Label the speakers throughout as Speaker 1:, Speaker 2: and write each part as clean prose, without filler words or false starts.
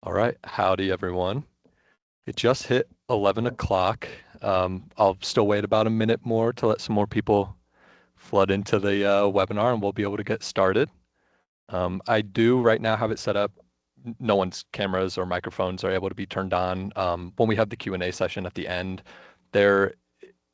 Speaker 1: All right, howdy everyone. It just hit 11 o'clock. I'll still wait about a minute more to let some more people flood into the webinar and we'll be able to get started. I do right now have it set up. No one's cameras or microphones are able to be turned on. When we have the Q&A session at the end, there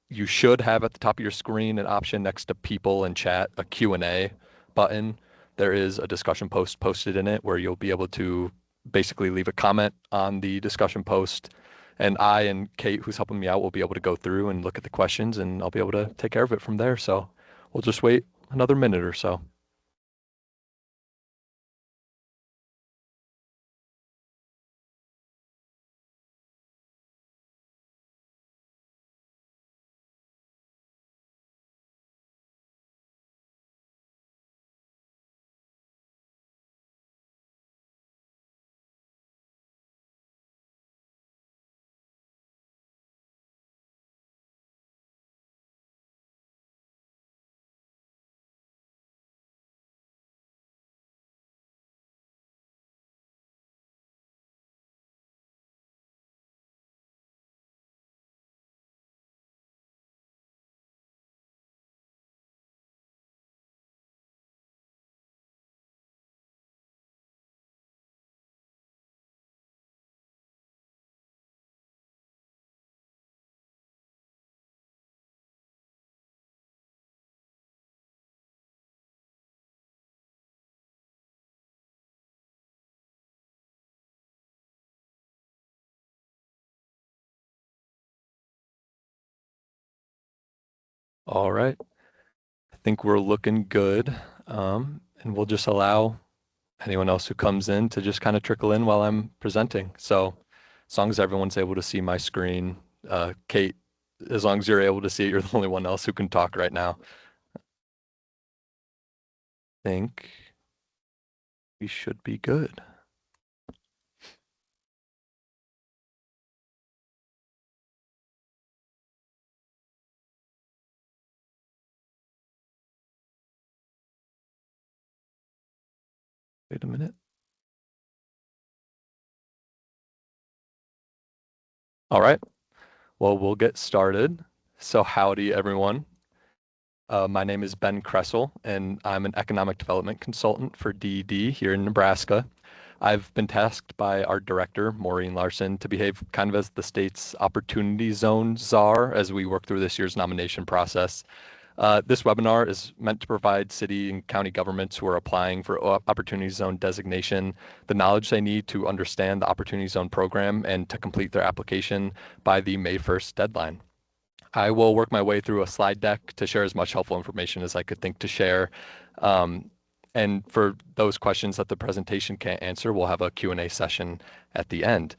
Speaker 1: you should have at the top of your screen an option next to people and chat, a Q&A button. There is a discussion post posted in it where you'll be able to basically leave a comment on the discussion post. And I and Kate, who's helping me out, will be able to go through and look at the questions and I'll be able to take care of it from there. So we'll just wait another minute or so. All right, I think we're looking good. And we'll just allow anyone else who comes in to just kind of trickle in while I'm presenting. So as long as everyone's able to see my screen, Kate, as long as you're able to see it, you're the only one else who can talk right now. I think we should be good. Wait a minute. All right. Well, we'll get started. So howdy, everyone. My name is Ben Kressel, and I'm an economic development consultant for DED here in Nebraska. I've been tasked by our director, Maureen Larson, to behave kind of as the state's opportunity zone czar as we work through this year's nomination process. This webinar is meant to provide city and county governments who are applying for Opportunity Zone designation the knowledge they need to understand the Opportunity Zone program and to complete their application by the May 1st deadline. I will work my way through a slide deck to share as much helpful information as I could think to share. And for those questions that the presentation can't answer, we'll have a Q&A session at the end.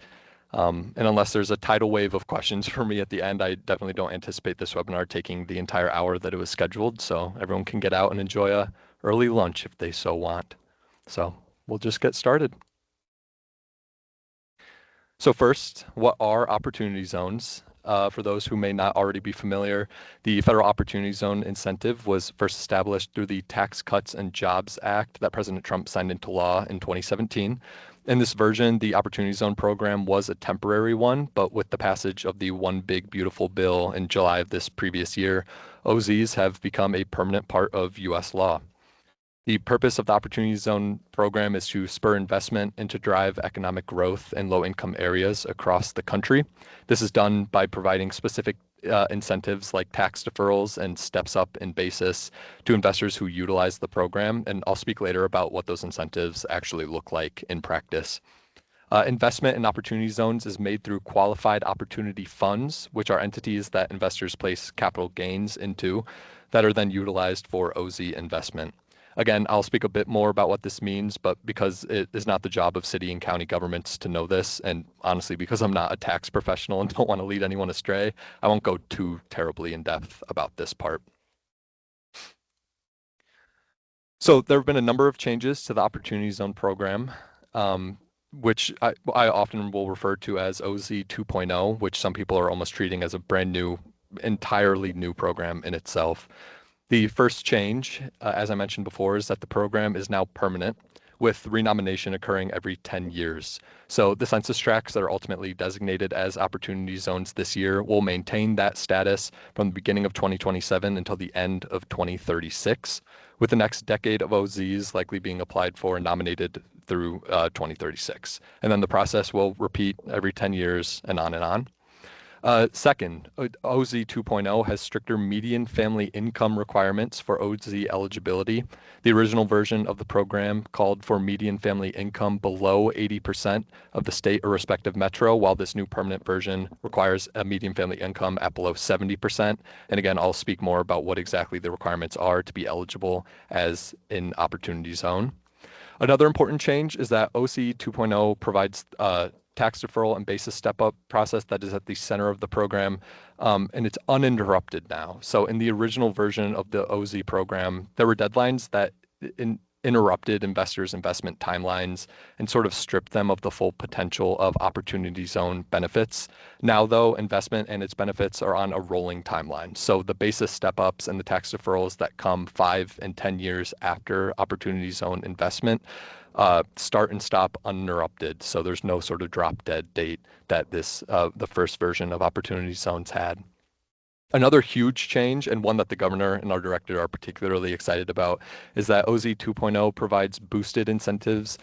Speaker 1: And unless there's a tidal wave of questions for me at the end, I definitely don't anticipate this webinar taking the entire hour that it was scheduled, so everyone can get out and enjoy a early lunch if they so want. So we'll just get started. So first, what are opportunity zones? For those who may not already be familiar, the Federal Opportunity Zone incentive was first established through the Tax Cuts and Jobs Act that President Trump signed into law in 2017. In this version, the Opportunity Zone program was a temporary one, but with the passage of the One Big Beautiful Bill in July of this previous year, OZs have become a permanent part of U.S. law. The purpose of the Opportunity Zone program is to spur investment and to drive economic growth in low-income areas across the country. This is done by providing specific incentives like tax deferrals and steps up in basis to investors who utilize the program. And I'll speak later about what those incentives actually look like in practice. Investment in opportunity zones is made through qualified opportunity funds, which are entities that investors place capital gains into that are then utilized for OZ investment. Again, I'll speak a bit more about what this means, but because it is not the job of city and county governments to know this, and honestly, because I'm not a tax professional and don't want to lead anyone astray, I won't go too terribly in depth about this part. So there have been a number of changes to the Opportunity Zone program, which I often will refer to as OZ 2.0, which some people are almost treating as a brand new, entirely new program in itself. The first change, as I mentioned before, is that the program is now permanent, with renomination occurring every 10 years. So the census tracts that are ultimately designated as opportunity zones this year will maintain that status from the beginning of 2027 until the end of 2036, with the next decade of OZs likely being applied for and nominated through 2036. And then the process will repeat every 10 years and on and on. Second, OZ 2.0 has stricter median family income requirements for OZ eligibility. The original version of the program called for median family income below 80% of the state or respective metro, while this new permanent version requires a median family income at below 70%. And again, I'll speak more about what exactly the requirements are to be eligible as an opportunity zone. Another important change is that OC 2.0 provides tax deferral and basis step-up process that is at the center of the program, and it's uninterrupted now. So in the original version of the OZ program, there were deadlines that interrupted investors' investment timelines and sort of stripped them of the full potential of opportunity zone benefits. Now, though, investment and its benefits are on a rolling timeline. So the basis step-ups and the tax deferrals that come 5 and 10 years after opportunity zone investment start and stop uninterrupted. So there's no sort of drop dead date that the first version of opportunity zones had. Another huge change, and one that the governor and our director are particularly excited about, is that OZ 2.0 provides boosted incentives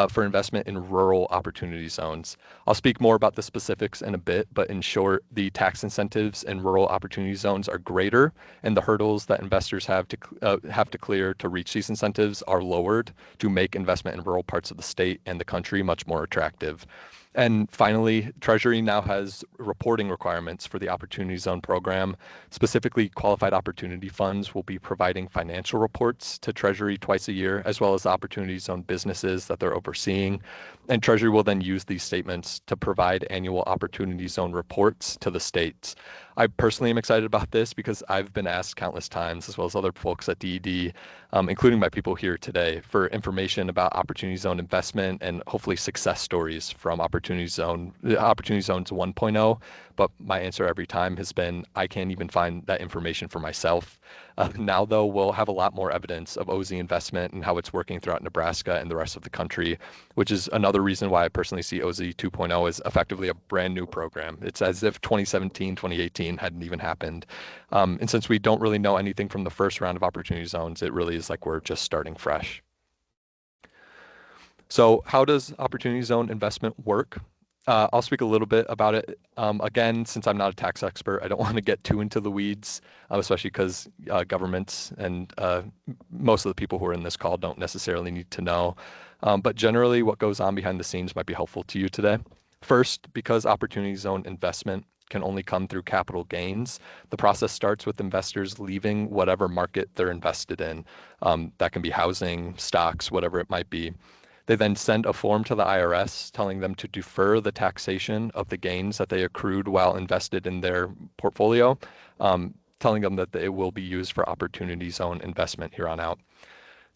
Speaker 1: for investment in rural opportunity zones. I'll speak more about the specifics in a bit, but in short, the tax incentives in rural opportunity zones are greater, and the hurdles that investors have to clear to reach these incentives are lowered to make investment in rural parts of the state and the country much more attractive. And finally, Treasury now has reporting requirements for the Opportunity Zone program. Specifically, qualified opportunity funds will be providing financial reports to Treasury twice a year, as well as the Opportunity Zone businesses that they're overseeing. And Treasury will then use these statements to provide annual Opportunity Zone reports to the states. I personally am excited about this because I've been asked countless times, as well as other folks at DED, including my people here today, for information about Opportunity Zone investment and hopefully success stories from Opportunity Zones 1.0. But my answer every time has been, I can't even find that information for myself. Now, though, we'll have a lot more evidence of OZ investment and how it's working throughout Nebraska and the rest of the country, which is another reason why I personally see OZ 2.0 as effectively a brand new program. It's as if 2017, 2018 hadn't even happened. And since we don't really know anything from the first round of opportunity zones, it really is like we're just starting fresh. So how does opportunity zone investment work? I'll speak a little bit about it. Again, since I'm not a tax expert, I don't want to get too into the weeds, especially because governments and most of the people who are in this call don't necessarily need to know. But generally, what goes on behind the scenes might be helpful to you today. First, because opportunity zone investment can only come through capital gains, the process starts with investors leaving whatever market they're invested in. That can be housing, stocks, whatever it might be. They then send a form to the IRS telling them to defer the taxation of the gains that they accrued while invested in their portfolio, telling them that it will be used for opportunity zone investment here on out.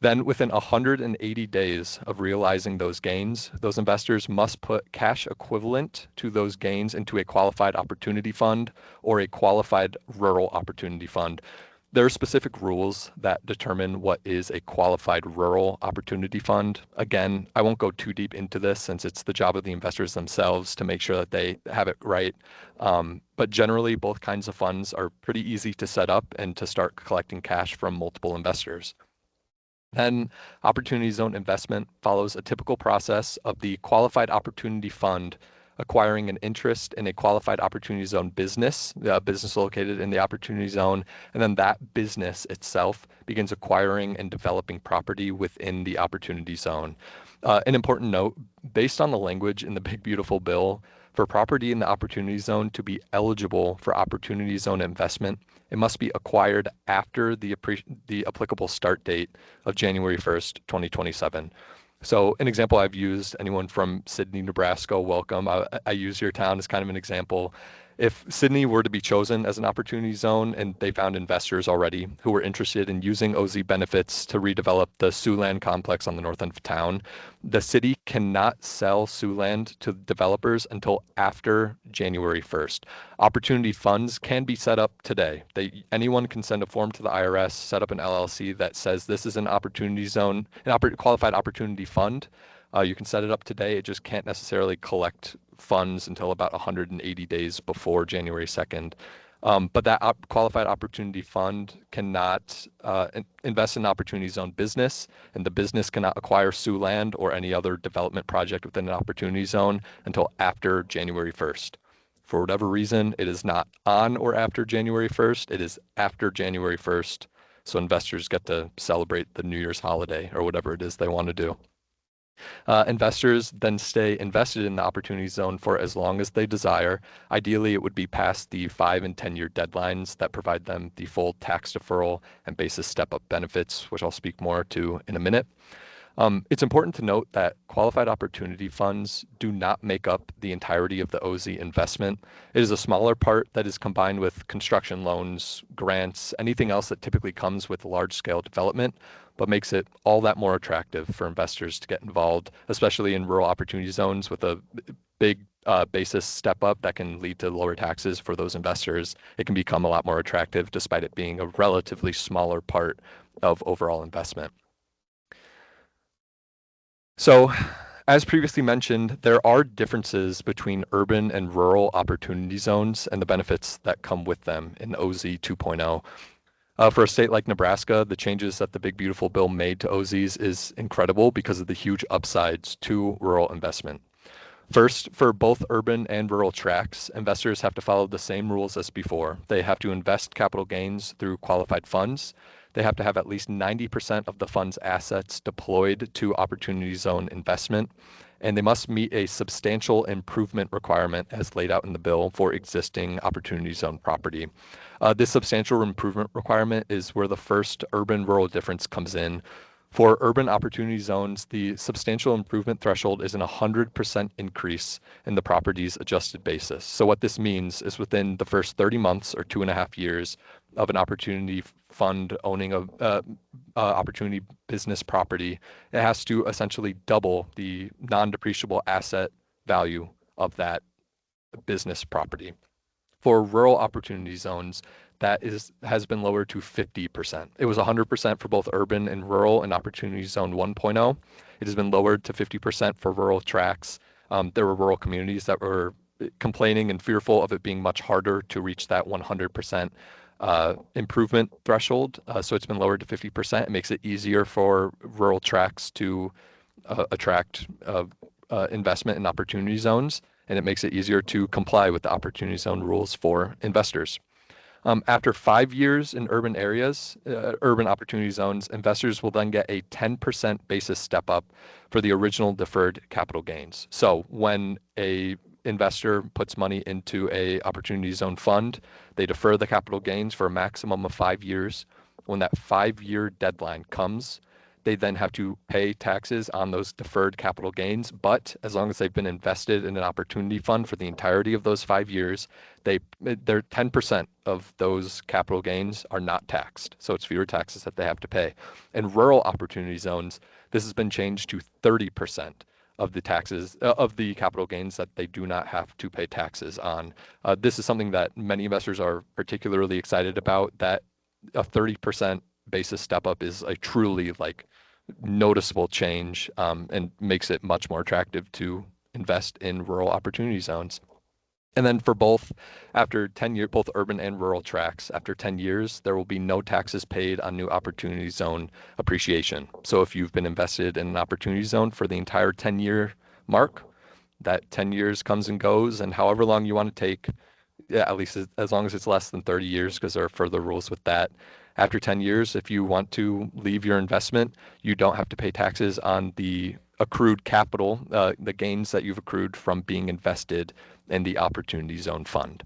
Speaker 1: Then within 180 days of realizing those gains, those investors must put cash equivalent to those gains into a qualified opportunity fund or a qualified rural opportunity fund. There are specific rules that determine what is a qualified rural opportunity fund. Again, I won't go too deep into this since it's the job of the investors themselves to make sure that they have it right. But generally, both kinds of funds are pretty easy to set up and to start collecting cash from multiple investors. Then opportunity zone investment follows a typical process of the qualified opportunity fund acquiring an interest in a qualified opportunity zone business, a business located in the opportunity zone, and then that business itself begins acquiring and developing property within the opportunity zone. An important note, based on the language in the Big Beautiful Bill, for property in the opportunity zone to be eligible for opportunity zone investment, it must be acquired after the applicable start date of January 1st, 2027. So an example I've used, anyone from Sidney, Nebraska, welcome. I use your town as kind of an example. If Sydney were to be chosen as an opportunity zone and they found investors already who were interested in using OZ benefits to redevelop the Siouxland complex on the north end of town, the city cannot sell Siouxland to developers until after January 1st. Opportunity funds can be set up today. Anyone can send a form to the IRS, set up an LLC that says this is an opportunity zone, qualified opportunity fund. You can set it up today. It just can't necessarily collect funds until about 180 days before January 2nd. But that qualified opportunity fund cannot invest in opportunity zone business, and the business cannot acquire Siouxland or any other development project within an opportunity zone until after January 1st. For whatever reason, it is not on or after January 1st. It is after January 1st. So investors get to celebrate the New Year's holiday or whatever it is they want to do. Investors then stay invested in the opportunity zone for as long as they desire. Ideally, it would be past the 5 and 10-year deadlines that provide them the full tax deferral and basis step-up benefits, which I'll speak more to in a minute. It's important to note that qualified opportunity funds do not make up the entirety of the OZ investment. It is a smaller part that is combined with construction loans, grants, anything else that typically comes with large-scale development, but makes it all that more attractive for investors to get involved, especially in rural opportunity zones with a big basis step up that can lead to lower taxes for those investors. It can become a lot more attractive despite it being a relatively smaller part of overall investment. So, as previously mentioned, there are differences between urban and rural opportunity zones and the benefits that come with them in OZ 2.0. For a state like Nebraska, the changes that the Big Beautiful Bill made to OZs is incredible because of the huge upsides to rural investment. First, for both urban and rural tracts, investors have to follow the same rules as before. They have to invest capital gains through qualified funds. They have to have at least 90% of the fund's assets deployed to opportunity zone investment, and they must meet a substantial improvement requirement as laid out in the bill for existing opportunity zone property. This substantial improvement requirement is where the first urban-rural difference comes in. For urban opportunity zones, the substantial improvement threshold is an 100% increase in the property's adjusted basis. So what this means is within the first 30 months or 2.5 years of an opportunity fund owning a opportunity business property, it has to essentially double the non-depreciable asset value of that business property. For rural opportunity zones, that has been lowered to 50%. It was 100% for both urban and rural in Opportunity Zone 1.0. It has been lowered to 50% for rural tracts. There were rural communities that were complaining and fearful of it being much harder to reach that 100% improvement threshold. So it's been lowered to 50%. It makes it easier for rural tracts to attract investment in opportunity zones, and it makes it easier to comply with the opportunity zone rules for investors. After 5 years in urban areas, urban opportunity zones, investors will then get a 10% basis step up for the original deferred capital gains. So when a investor puts money into a opportunity zone fund, they defer the capital gains for a maximum of 5 years. When that 5-year deadline comes, they then have to pay taxes on those deferred capital gains. But as long as they've been invested in an opportunity fund for the entirety of those 5 years, their 10% of those capital gains are not taxed. So it's fewer taxes that they have to pay. In rural opportunity zones, this has been changed to 30% of the taxes of the capital gains that they do not have to pay taxes on. This is something that many investors are particularly excited about, that a 30% basis step up is a truly noticeable change, and makes it much more attractive to invest in rural opportunity zones. And then for both, after 10 years, both urban and rural tracts, after 10 years, there will be no taxes paid on new opportunity zone appreciation. So if you've been invested in an opportunity zone for the entire 10-year mark, that 10 years comes and goes, and however long you want to take, at least as long as it's less than 30 years, because there are further rules with that. After 10 years, if you want to leave your investment, you don't have to pay taxes on the accrued capital, the gains that you've accrued from being invested in the Opportunity Zone Fund.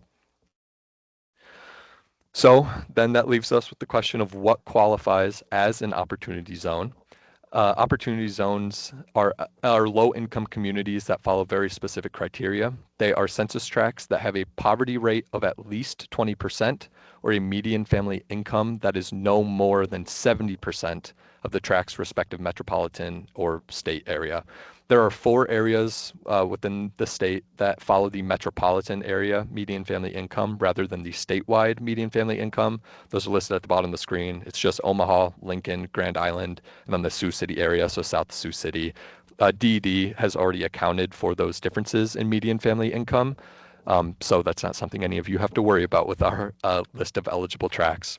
Speaker 1: So then that leaves us with the question of what qualifies as an opportunity zone. Opportunity zones are low-income communities that follow very specific criteria. They are census tracts that have a poverty rate of at least 20% or a median family income that is no more than 70% of the tract's respective metropolitan or state area. There are 4 areas within the state that follow the metropolitan area median family income rather than the statewide median family income. Those are listed at the bottom of the screen. It's just Omaha, Lincoln, Grand Island, and then the Sioux City area, so South Sioux City. DED has already accounted for those differences in median family income, so that's not something any of you have to worry about with our list of eligible tracts.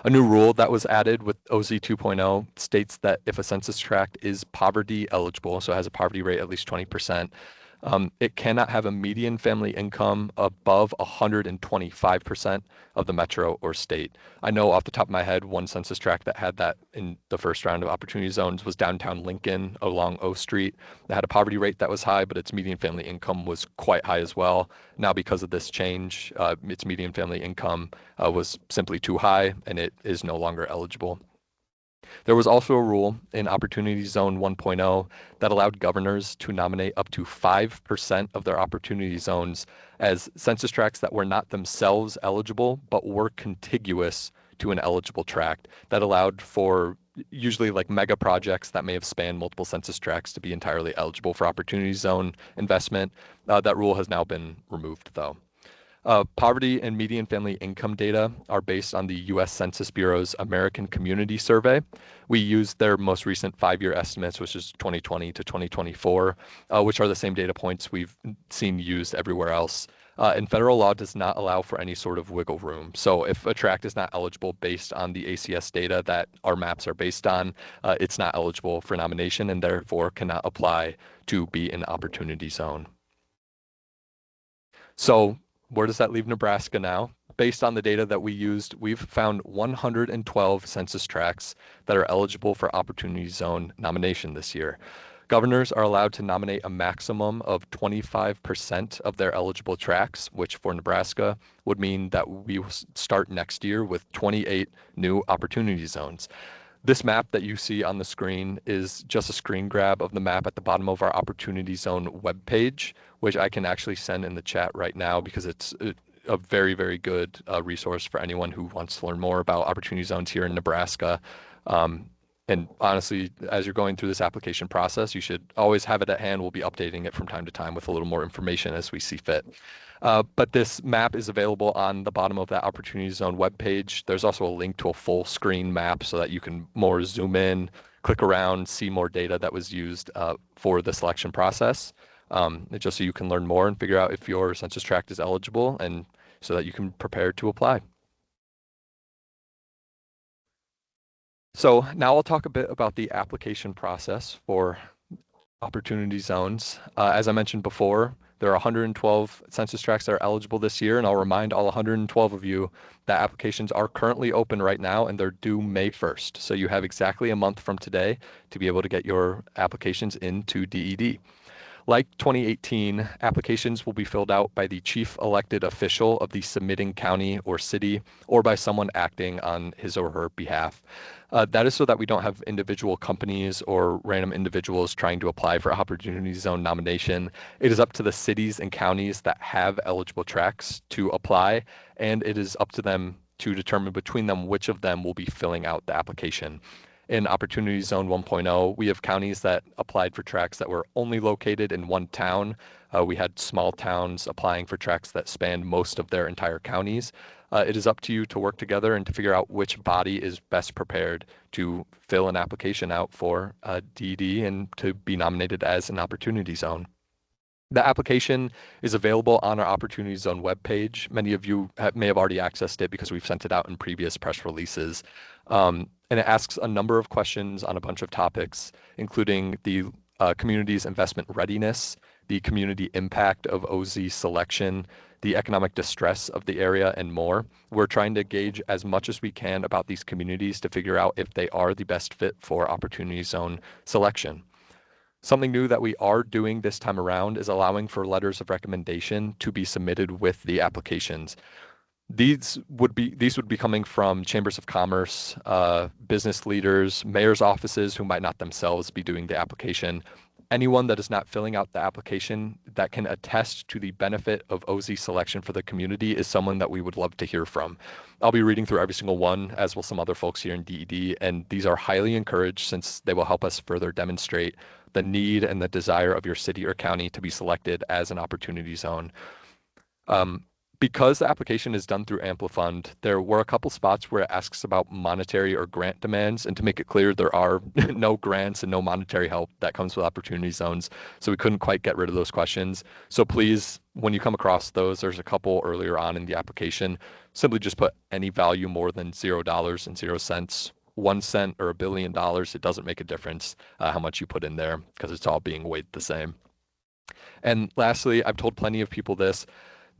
Speaker 1: A new rule that was added with OZ 2.0 states that if a census tract is poverty eligible, so has a poverty rate at least 20%, it cannot have a median family income above 125% of the metro or state. I know off the top of my head, one census tract that had that in the first round of opportunity zones was downtown Lincoln along O Street. That had a poverty rate that was high, but its median family income was quite high as well. Now, because of this change, its median family income was simply too high and it is no longer eligible. There was also a rule in Opportunity Zone 1.0 that allowed governors to nominate up to 5% of their opportunity zones as census tracts that were not themselves eligible, but were contiguous to an eligible tract. That allowed for usually like mega projects that may have spanned multiple census tracts to be entirely eligible for opportunity zone investment. That rule has now been removed, though. Poverty and median family income data are based on the U.S. Census Bureau's American Community Survey. We used their most recent 5-year estimates, which is 2020 to 2024, which are the same data points we've seen used everywhere else. And federal law does not allow for any sort of wiggle room. So if a tract is not eligible based on the ACS data that our maps are based on, it's not eligible for nomination and therefore cannot apply to be an opportunity zone. So where does that leave Nebraska now? Based on the data that we used, we've found 112 census tracts that are eligible for Opportunity Zone nomination this year. Governors are allowed to nominate a maximum of 25% of their eligible tracts, which for Nebraska would mean that we will start next year with 28 new Opportunity Zones. This map that you see on the screen is just a screen grab of the map at the bottom of our Opportunity Zone webpage, which I can actually send in the chat right now because it's a very, very good resource for anyone who wants to learn more about opportunity zones here in Nebraska. And honestly, as you're going through this application process, you should always have it at hand. We'll be updating it from time to time with a little more information as we see fit. But this map is available on the bottom of that Opportunity Zone webpage. There's also a link to a full screen map so that you can more zoom in, click around, see more data that was used for the selection process, just so you can learn more and figure out if your census tract is eligible and so that you can prepare to apply. So now I'll talk a bit about the application process for opportunity zones. As I mentioned before, there are 112 census tracts that are eligible this year, and I'll remind all 112 of you that applications are currently open right now and they're due May 1st. So you have exactly a month from today to be able to get your applications into DED. Like 2018, applications will be filled out by the chief elected official of the submitting county or city or by someone acting on his or her behalf. That is so that we don't have individual companies or random individuals trying to apply for Opportunity Zone nomination. It is up to the cities and counties that have eligible tracts to apply, and it is up to them to determine between them which of them will be filling out the application. In Opportunity Zone 1.0, we have counties that applied for tracts that were only located in one town. We had small towns applying for tracts that spanned most of their entire counties. It is up to you to work together and to figure out which body is best prepared to fill an application out for DED and to be nominated as an Opportunity Zone. The application is available on our Opportunity Zone webpage. Many of you may have already accessed it because we've sent it out in previous press releases. And it asks a number of questions on a bunch of topics, including the community's investment readiness, the community impact of OZ selection, the economic distress of the area, and more. We're trying to gauge as much as we can about these communities to figure out if they are the best fit for Opportunity Zone selection. Something new that we are doing this time around is allowing for letters of recommendation to be submitted with the applications. These would be coming from chambers of commerce, business leaders, mayor's offices who might not themselves be doing the application. Anyone that is not filling out the application that can attest to the benefit of OZ selection for the community is someone that we would love to hear from. I'll be reading through every single one, as will some other folks here in DED, and these are highly encouraged since they will help us further demonstrate the need and the desire of your city or county to be selected as an opportunity zone. Um, because the application is done through Amplifund, there were a couple spots where it asks about monetary or grant demands. And to make it clear, there are no grants and no monetary help that comes with opportunity zones. So we couldn't quite get rid of those questions. So please, when you come across those, there's a couple earlier on in the application. Simply just put any value more than $0 and 0 cents. 1 cent or $1 billion, it doesn't make a difference how much you put in there because it's all being weighed the same. And lastly, I've told plenty of people this.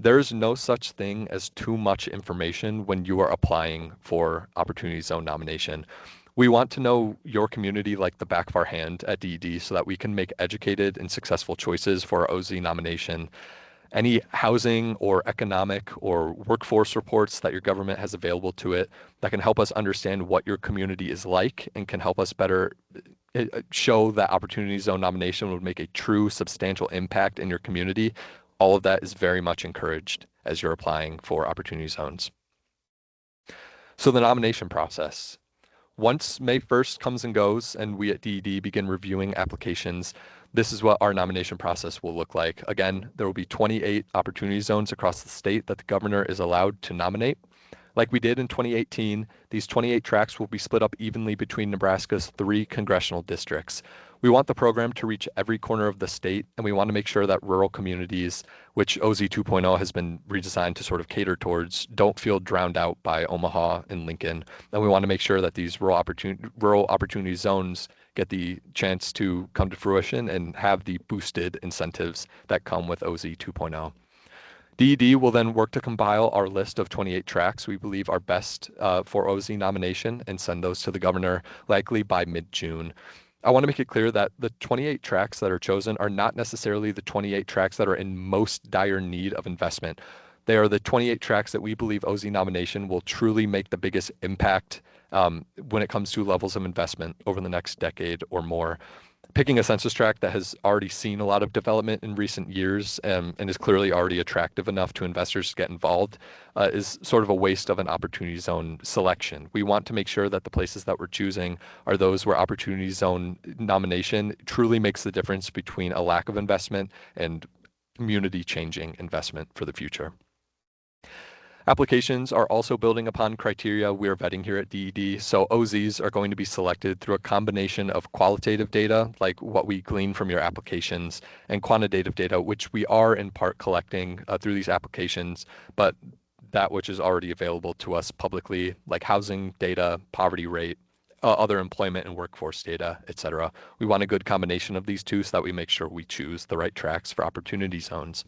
Speaker 1: There's no such thing as too much information when you are applying for Opportunity Zone nomination. We want to know your community like the back of our hand at DED so that we can make educated and successful choices for our OZ nomination. Any housing or economic or workforce reports that your government has available to it that can help us understand what your community is like and can help us better show that Opportunity Zone nomination would make a true substantial impact in your community. All of that is very much encouraged as you're applying for opportunity zones. So the nomination process. Once May 1st comes and goes and we at DED begin reviewing applications, this is what our nomination process will look like. Again, there will be 28 opportunity zones across the state that the governor is allowed to nominate. Like we did in 2018, these 28 tracks will be split up evenly between Nebraska's 3 congressional districts. We want the program to reach every corner of the state, and we want to make sure that rural communities, which OZ 2.0 has been redesigned to sort of cater towards, don't feel drowned out by Omaha and Lincoln. And we want to make sure that these rural opportunity zones get the chance to come to fruition and have the boosted incentives that come with OZ 2.0. DED will then work to compile our list of 28 tracks we believe are best for OZ nomination and send those to the governor likely by mid-June. I want to make it clear that the 28 tracks that are chosen are not necessarily the 28 tracks that are in most dire need of investment. They are the 28 tracks that we believe OZ nomination will truly make the biggest impact when it comes to levels of investment over the next decade or more. Picking a census tract that has already seen a lot of development in recent years and is clearly already attractive enough to investors to get involved is sort of a waste of an opportunity zone selection. We want to make sure that the places that we're choosing are those where opportunity zone nomination truly makes the difference between a lack of investment and community changing investment for the future. Applications are also building upon criteria we're vetting here at DED. So OZs are going to be selected through a combination of qualitative data, like what we glean from your applications, and quantitative data, which we are in part collecting through these applications, but that which is already available to us publicly, like housing data, poverty rate, other employment and workforce data, et cetera. We want a good combination of these two so that we make sure we choose the right tracks for opportunity zones.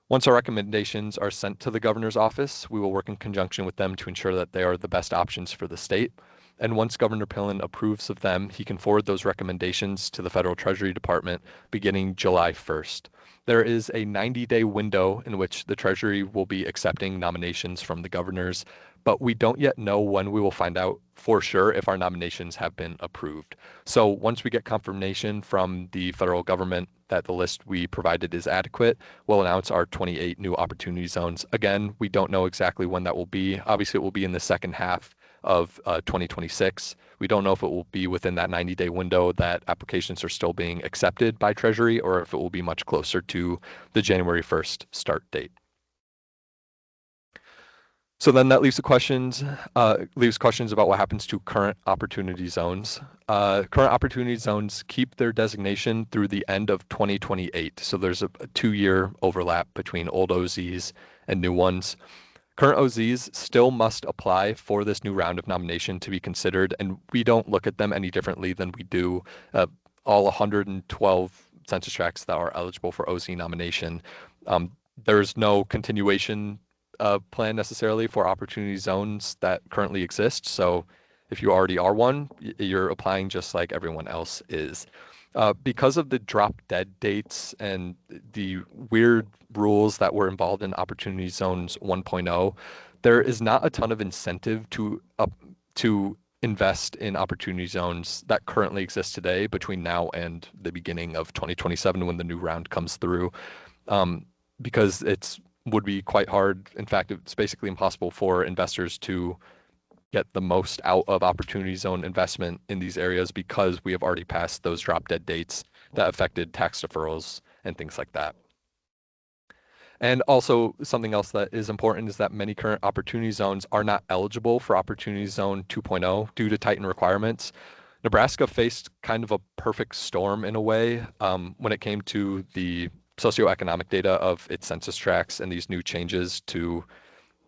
Speaker 1: Once our recommendations are sent to the governor's office, we will work in conjunction with them to ensure that they are the best options for the state. And once Governor Pillen approves of them, he can forward those recommendations to the Federal Treasury Department beginning July 1st. There is a 90-day window in which the Treasury will be accepting nominations from the governors, but we don't yet know when we will find out for sure if our nominations have been approved. So once we get confirmation from the federal government that the list we provided is adequate, we'll announce our 28 new opportunity zones. Again, we don't know exactly when that will be. Obviously, it will be in the second half of 2026. We don't know if it will be within that 90-day window that applications are still being accepted by Treasury or if it will be much closer to the January 1st start date. So then that leaves questions about what happens to current opportunity zones. Current opportunity zones keep their designation through the end of 2028. So there's a 2-year overlap between old OZs and new ones. Current OZs still must apply for this new round of nomination to be considered, and we don't look at them any differently than we do all 112 census tracts that are eligible for OZ nomination. There's no continuation plan necessarily for opportunity zones that currently exist. So if you already are one, you're applying just like everyone else is. Because of the drop dead dates and the weird rules that were involved in Opportunity Zones 1.0, there is not a ton of incentive to invest in opportunity zones that currently exist today between now and the beginning of 2027 when the new round comes through, um, because it's would be quite hard. In fact, it's basically impossible for investors to get the most out of opportunity zone investment in these areas because we have already passed those drop dead dates that affected tax deferrals and things like that. And also something else that is important is that many current opportunity zones are not eligible for Opportunity Zone 2.0 due to tightened requirements. Nebraska faced kind of a perfect storm in a way when it came to the socioeconomic data of its census tracts and these new changes to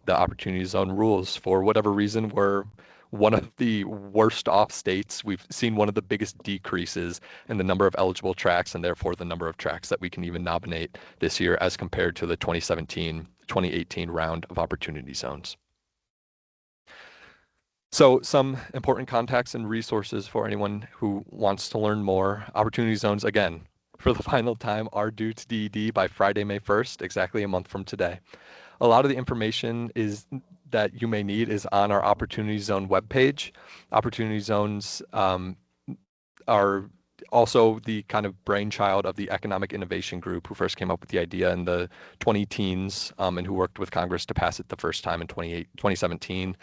Speaker 1: the Opportunity Zone rules. For whatever reason, we're one of the worst off states. We've seen one of the biggest decreases in the number of eligible tracks and therefore the number of tracks that we can even nominate this year as compared to the 2017, 2018 round of Opportunity Zones. So some important contacts and resources for anyone who wants to learn more. Opportunity Zones, again, for the final time, are due to DED by Friday, May 1st, exactly a month from today. A lot of the information that you may need is on our Opportunity Zone webpage. Opportunity Zones are also the kind of brainchild of the Economic Innovation Group who first came up with the idea in the 2010s and who worked with Congress to pass it the first time in 2017.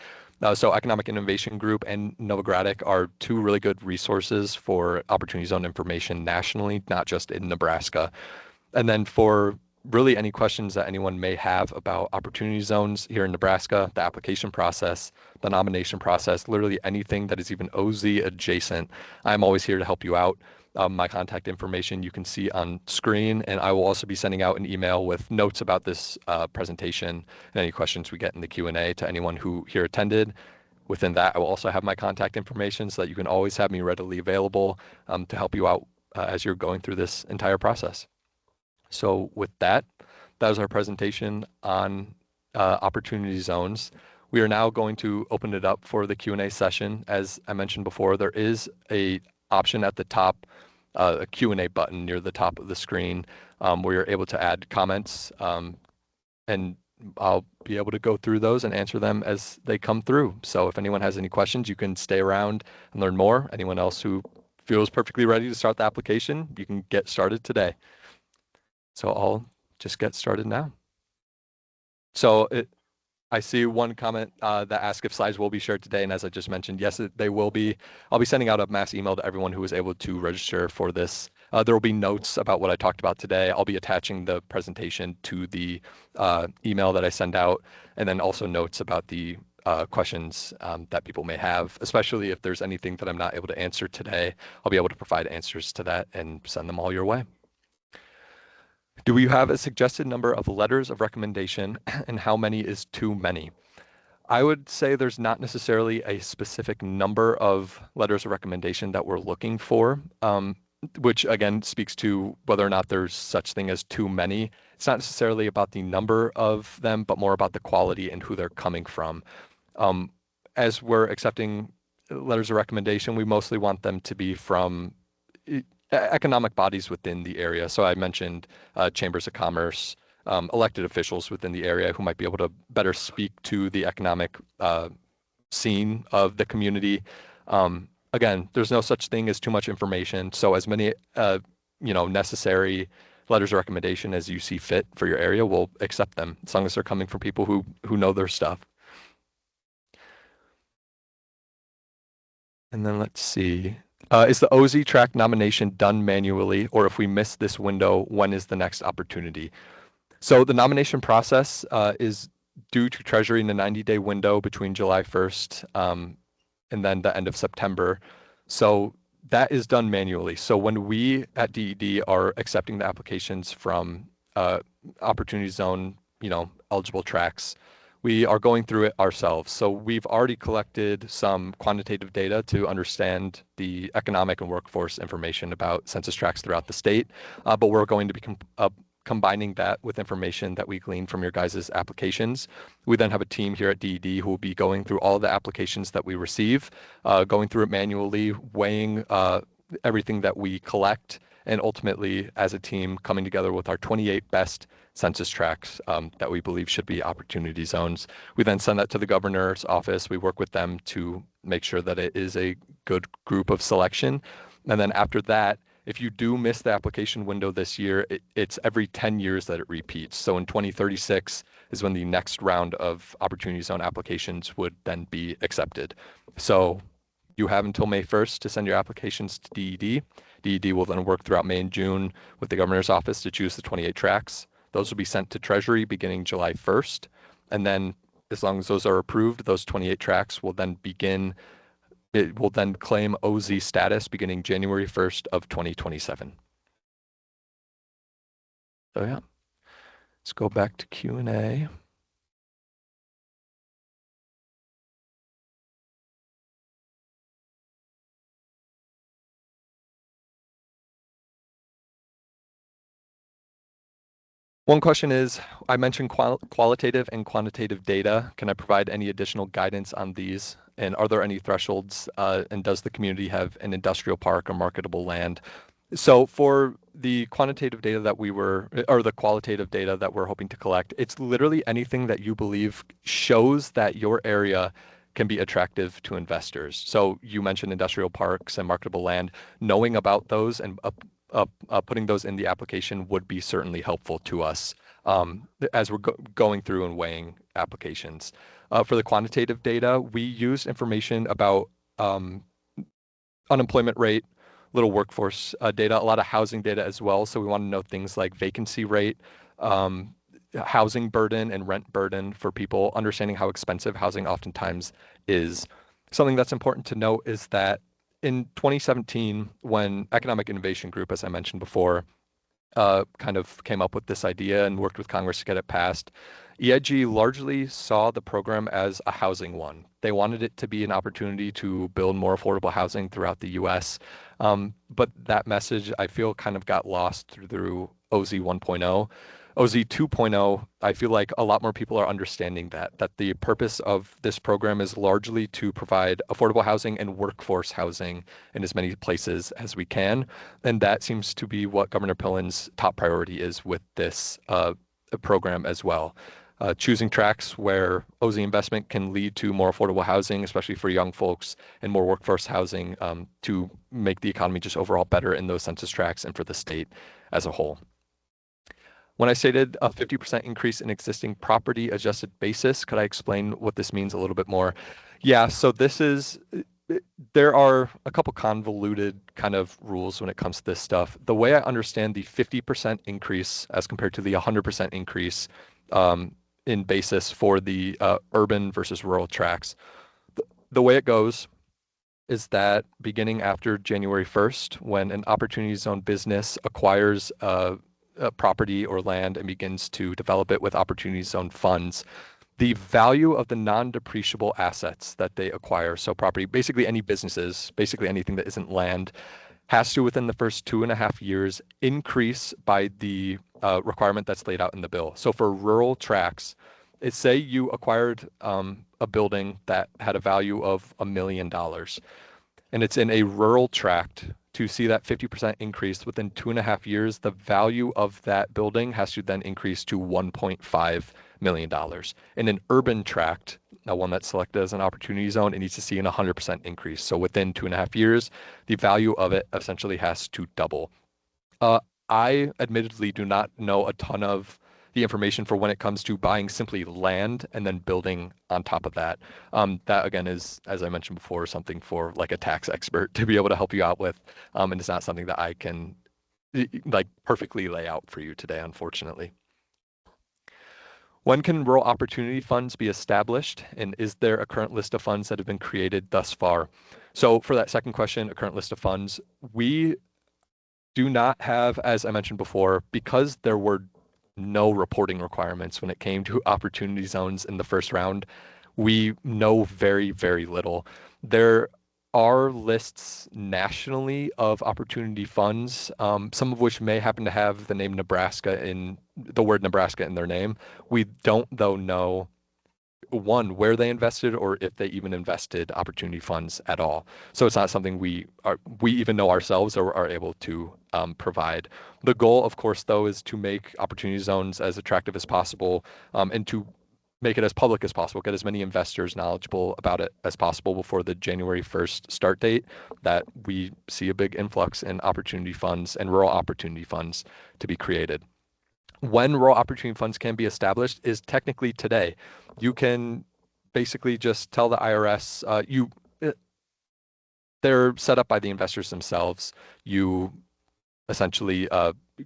Speaker 1: So Economic Innovation Group and Novogradac are two really good resources for Opportunity Zone information nationally, not just in Nebraska. And then for really any questions that anyone may have about opportunity zones here in Nebraska, the application process, the nomination process, literally anything that is even OZ adjacent, I'm always here to help you out. My contact information you can see on screen, and I will also be sending out an email with notes about this presentation and any questions we get in the Q&A to anyone who here attended. Within that, I will also have my contact information so that you can always have me readily available to help you out as you're going through this entire process. So with that, that was our presentation on opportunity zones. We are now going to open it up for the Q&A session. As I mentioned before, there is a option at the top, a Q&A button near the top of the screen where you're able to add comments and I'll be able to go through those and answer them as they come through. So if anyone has any questions, you can stay around and learn more. Anyone else who feels perfectly ready to start the application, you can get started today. So I'll just get started now. So I see one comment that asks if slides will be shared today. And as I just mentioned, yes, they will be. I'll be sending out a mass email to everyone who was able to register for this. There will be notes about what I talked about today. I'll be attaching the presentation to the email that I send out, and then also notes about the questions that people may have, especially if there's anything that I'm not able to answer today. I'll be able to provide answers to that and send them all your way. Do we have a suggested number of letters of recommendation and how many is too many? I would say there's not necessarily a specific number of letters of recommendation that we're looking for, which again speaks to whether or not there's such thing as too many. It's not necessarily about the number of them, but more about the quality and who they're coming from. As we're accepting letters of recommendation, we mostly want them to be from economic bodies within the area. So I mentioned chambers of commerce, elected officials within the area who might be able to better speak to the economic scene of the community. Again, there's no such thing as too much information. So as many necessary letters of recommendation as you see fit for your area, we'll accept them as long as they're coming from people who know their stuff. And then let's see. Is the OZ track nomination done manually, or if we miss this window, when is the next opportunity? So the nomination process is due to Treasury in the 90-day window between July 1st and then the end of September. So that is done manually. So when we at DED are accepting the applications from Opportunity Zone, eligible tracks, we are going through it ourselves. So we've already collected some quantitative data to understand the economic and workforce information about census tracts throughout the state, but we're going to be combining that with information that we glean from your guys' applications. We then have a team here at DED who will be going through all the applications that we receive, going through it manually, weighing everything that we collect, and ultimately, as a team, coming together with our 28 best census tracts that we believe should be opportunity zones. We then send that to the governor's office. We work with them to make sure that it is a good group of selection. And then after that, if you do miss the application window this year, it's every 10 years that it repeats. So in 2036 is when the next round of opportunity zone applications would then be accepted. So you have until May 1st to send your applications to DED. DED will then work throughout May and June with the governor's office to choose the 28 tracts. Those will be sent to Treasury beginning July 1st. And then as long as those are approved, those 28 tracts will then begin, it will then claim OZ status beginning January 1st of 2027. So yeah, let's go back to Q&A. One question is, I mentioned qualitative and quantitative data. Can I provide any additional guidance on these? And are there any thresholds? And does the community have an industrial park or marketable land? So for the quantitative data that or the qualitative data that we're hoping to collect, it's literally anything that you believe shows that your area can be attractive to investors. So you mentioned industrial parks and marketable land. Knowing about those and putting those in the application would be certainly helpful to us as we're going through and weighing applications. For the quantitative data, we use information about unemployment rate, little workforce data, a lot of housing data as well. So we want to know things like vacancy rate, housing burden and rent burden for people, understanding how expensive housing oftentimes is. Something that's important to note is that in 2017, when Economic Innovation Group, as I mentioned before, kind of came up with this idea and worked with Congress to get it passed, EIG largely saw the program as a housing one. They wanted it to be an opportunity to build more affordable housing throughout the US. But that message, I feel, kind of got lost through OZ 1.0. OZ 2.0, I feel like a lot more people are understanding that the purpose of this program is largely to provide affordable housing and workforce housing in as many places as we can. And that seems to be what Governor Pillen's top priority is with this program as well. Choosing tracks where OZ investment can lead to more affordable housing, especially for young folks, and more workforce housing to make the economy just overall better in those census tracts and for the state as a whole. When I stated a 50% increase in existing property adjusted basis, could I explain what this means a little bit more? Yeah, so there are a couple convoluted kind of rules when it comes to this stuff. The way I understand the 50% increase as compared to the 100% increase in basis for the urban versus rural tracts, the way it goes is that beginning after January 1st, when an opportunity zone business acquires a property or land and begins to develop it with opportunity zone funds, the value of the non-depreciable assets that they acquire, so property, basically any businesses, basically anything that isn't land, has to, within the first 2.5 years, increase by the requirement that's laid out in the bill. So for rural tracts, say you acquired a building that had a value of $1 million, and it's in a rural tract. To see that 50% increase within 2.5 years, the value of that building has to then increase to $1.5 million. In an urban tract, one that's selected as an opportunity zone, it needs to see an 100% increase. So within 2.5 years, the value of it essentially has to double. I admittedly do not know a ton of the information for when it comes to buying simply land and then building on top of that. That again is, as I mentioned before, something for like a tax expert to be able to help you out with. And it's not something that I can like perfectly lay out for you today, unfortunately. When can rural opportunity funds be established? And is there a current list of funds that have been created thus far? So for that second question, a current list of funds, we do not have, as I mentioned before, because there were no reporting requirements when it came to opportunity zones in the first round, we know very, very little. There are lists nationally of opportunity funds, some of which may happen to have the name Nebraska in the word Nebraska in their name. We don't, though, know one, where they invested or if they even invested opportunity funds at all. So it's not something we even know ourselves or are able to provide. The goal, of course, though, is to make opportunity zones as attractive as possible, and to make it as public as possible, get as many investors knowledgeable about it as possible before the January 1st start date, that we see a big influx in opportunity funds and rural opportunity funds to be created. When rural opportunity funds can be established is technically today. You can basically just tell the IRS, uh, they're set up by the investors themselves. You essentially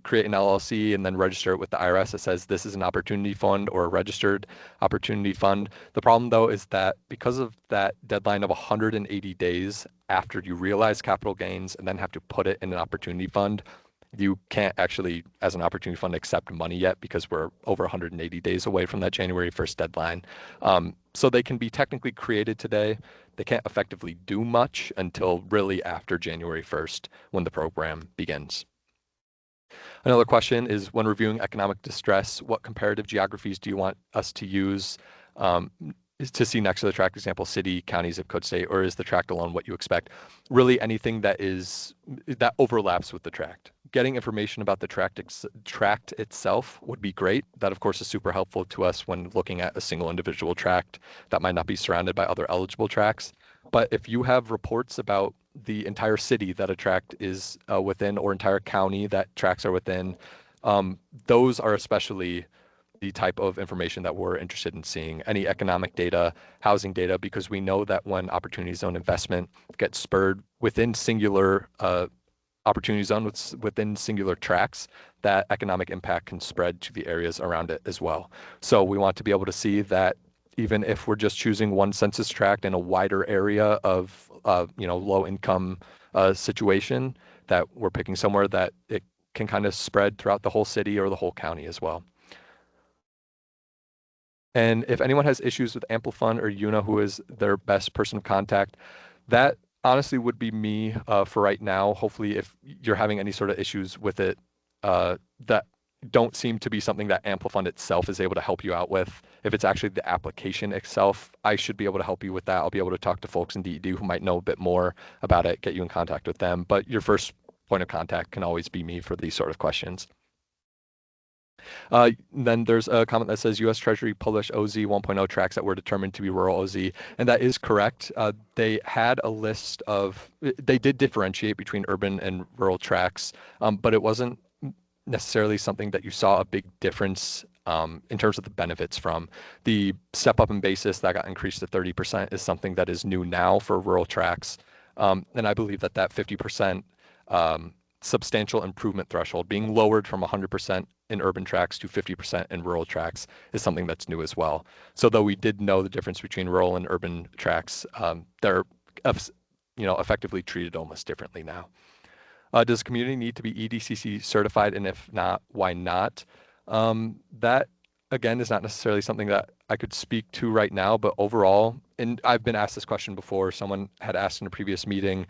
Speaker 1: create an LLC and then register it with the IRS. It says this is an opportunity fund or a registered opportunity fund. The problem, though, is that because of that deadline of 180 days after you realize capital gains and then have to put it in an opportunity fund, you can't actually, as an opportunity fund, accept money yet because we're over 180 days away from that January 1st deadline. So they can be technically created today. They can't effectively do much until really after January 1st when the program begins. Another question is, when reviewing economic distress, what comparative geographies do you want us to use to see next to the tract, example, city, county, zip code, state, or is the tract alone what you expect? Really anything that overlaps with the tract. Getting information about the tract itself would be great. That, of course, is super helpful to us when looking at a single individual tract that might not be surrounded by other eligible tracts. But if you have reports about the entire city that a tract is within, or entire county that tracts are within, those are especially the type of information that we're interested in seeing. Any economic data, housing data, because we know that when opportunity zone investment gets spurred within singular opportunity zone within singular tracts, that economic impact can spread to the areas around it as well. So we want to be able to see that even if we're just choosing one census tract in a wider area of low income situation, that we're picking somewhere that it can kind of spread throughout the whole city or the whole county as well. And if anyone has issues with Amplifund or Una, who is their best person of contact, that honestly would be me for right now. Hopefully, if you're having any sort of issues with it, that don't seem to be something that Amplifund itself is able to help you out with. If it's actually the application itself, I should be able to help you with that. I'll be able to talk to folks in DED who might know a bit more about it, get you in contact with them. But your first point of contact can always be me for these sort of questions. Then there's a comment that says U.S. Treasury published OZ 1.0 tracts that were determined to be rural OZ, and that is correct. They had a list of, they did differentiate between urban and rural tracts, but it wasn't necessarily something that you saw a big difference in terms of the benefits from. The step up in basis that got increased to 30% is something that is new now for rural tracts. And I believe that that 50% substantial improvement threshold being lowered from 100% in urban tracts to 50% in rural tracts is something that's new as well. So though we did know the difference between rural and urban tracts, they're effectively treated almost differently now. Does community need to be EDCC certified? And if not, why not? That, again, is not necessarily something that I could speak to right now, but overall, and I've been asked this question before, someone had asked in a previous meeting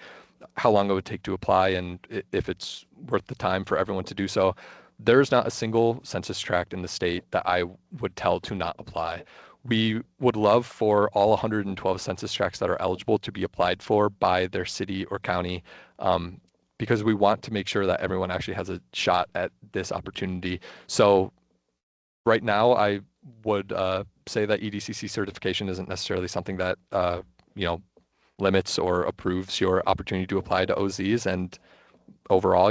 Speaker 1: how long it would take to apply and if it's worth the time for everyone to do so. There's not a single census tract in the state that I would tell to not apply. We would love for all 112 census tracts that are eligible to be applied for by their city or county, because we want to make sure that everyone actually has a shot at this opportunity. So right now, I would say that EDCC certification isn't necessarily something that limits or approves your opportunity to apply to OZs. And overall,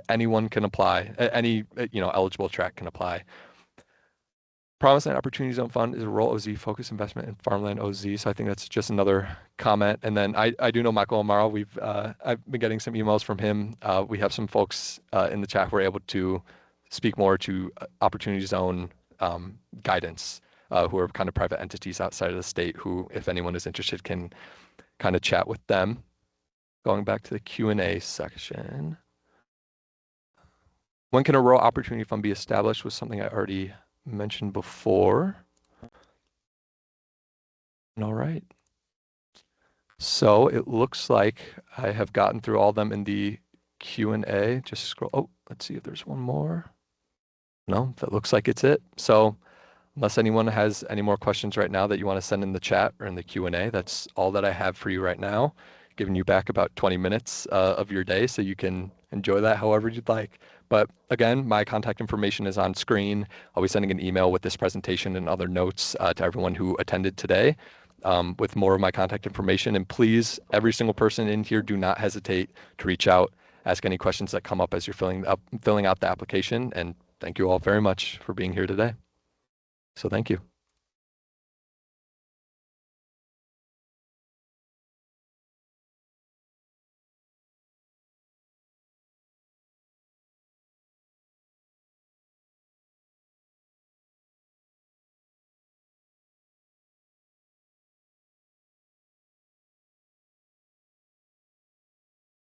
Speaker 1: anyone can apply. Any eligible tract can apply. Promised Land Opportunity Zone Fund is a rural OZ focused investment in farmland OZ. So I think that's just another comment. And then I do know Michael Amaro. I've been getting some emails from him. We have some folks in the chat who are able to speak more to Opportunity Zone guidance, who are kind of private entities outside of the state who, if anyone is interested, can kind of chat with them. Going back to the Q&A section. When can a rural opportunity fund be established was something I already mentioned before. All right. So it looks like I have gotten through all of them in the Q&A. Just scroll. Oh, let's see if there's one more. No, that looks like it's it. So Unless anyone has any more questions right now that you want to send in the chat or in the Q&A, that's all that I have for you right now. Giving you back about 20 minutes of your day so you can enjoy that however you'd like. But again, my contact information is on screen. I'll be sending an email with this presentation and other notes to everyone who attended today with more of my contact information. And please, every single person in here, do not hesitate to reach out, ask any questions that come up as you're filling out the application. And thank you all very much for being here today. So thank you.